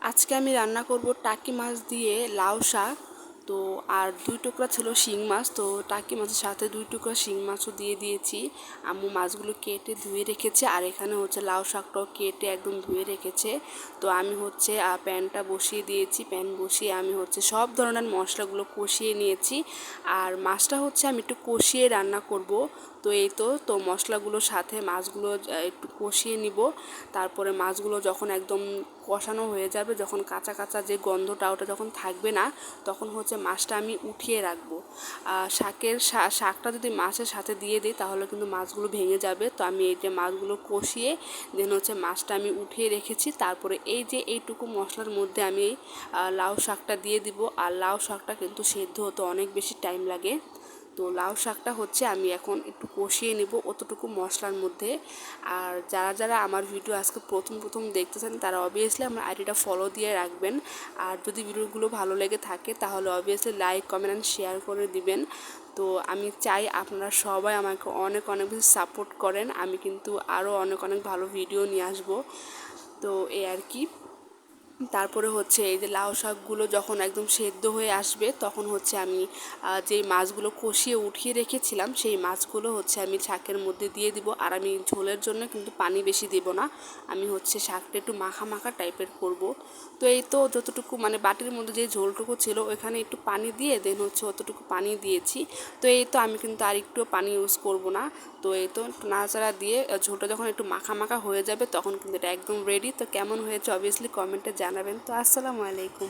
আজকে আমি রান্না করব টাকি মাছ দিয়ে লাউ শাক। তো আর 2 টুকরা ছিল শিং মাছ, তো টাকি মাছের সাথে 2 টুকরা শিং মাছও দিয়ে দিয়েছি। আম্মু মাছগুলো কেটে ধুয়ে রেখেছে, আর এখানে হচ্ছে লাউ শাকটাও কেটে একদম ধুয়ে রেখেছে। তো আমি হচ্ছে প্যানটা বসিয়ে দিয়েছি, প্যান বসিয়ে আমি হচ্ছে সব ধরনের মশলাগুলো কষিয়ে নিয়েছি। আর মাছটা হচ্ছে আমি একটু কষিয়ে রান্না করব। তো এই তো মশলাগুলোর সাথে মাছগুলো একটু কষিয়ে নিব। তারপরে মাছগুলো যখন একদম কষানো হয়ে যাবে, যখন কাঁচা কাঁচা যে গন্ধটা ওটা যখন থাকবে না, তখন হচ্ছে মাছটা আমি উঠিয়ে রাখবো। শাকটা যদি মাছের সাথে দিয়ে দিই তাহলে কিন্তু মাছগুলো ভেঙে যাবে। তো আমি এই যে মাছগুলো কষিয়ে দেন হচ্ছে মাছটা আমি উঠিয়ে রেখেছি। তারপরে এই যে এইটুকু মশলার মধ্যে আমি লাউ শাকটা দিয়ে দিব। আর লাউ শাকটা কিন্তু সেদ্ধ হতে অনেক বেশি টাইম লাগে। তো লাউ শাকটা হচ্ছে আমি এখন একটু কষিয়ে নেব অতটুকু মশলার মধ্যে। আর যারা যারা আমার ভিডিও আজকে প্রথম দেখতেছেন তারা অবভিয়াসলি আমার আইডিটা ফলো দিয়ে রাখবেন। আর যদি ভিডিওগুলো ভালো লেগে থাকে তাহলে obviously like, comment and share করে দিবেন। তো আমি চাই আপনারা সবাই আমাকে অনেক অনেক বেশি সাপোর্ট করেন, আমি কিন্তু আরও অনেক অনেক ভালো ভিডিও নিয়ে আসবো। তো এই আর কি। তারপরে হচ্ছে এই যে লাউ শাকগুলো যখন একদম সেদ্ধ হয়ে আসবে তখন হচ্ছে আমি যেই মাছগুলো কষিয়ে উঠিয়ে রেখেছিলাম সেই মাছগুলো হচ্ছে আমি শাকের মধ্যে দিয়ে দিব। আর আমি ঝোলের জন্য কিন্তু পানি বেশি দেব না, আমি হচ্ছে শাকটা একটু মাখা মাখা টাইপের করব। তো এই তো যতটুকু মানে বাটির মধ্যে যে ঝোলটুকু ছিল ওইখানে একটু পানি দিয়ে দেন হচ্ছে অতটুকু পানি দিয়েছি। তো এই তো আমি কিন্তু আর একটু পানি ইউজ করব না। তো এই তো নাড়াচাড়া দিয়ে ঝোলটা যখন একটু মাখা মাখা হয়ে যাবে তখন কিন্তু এটা একদম রেডি। তো কেমন হয়েছে অবভিয়াসলি কমেন্টে জানাবেন। তো আসসালামু আলাইকুম।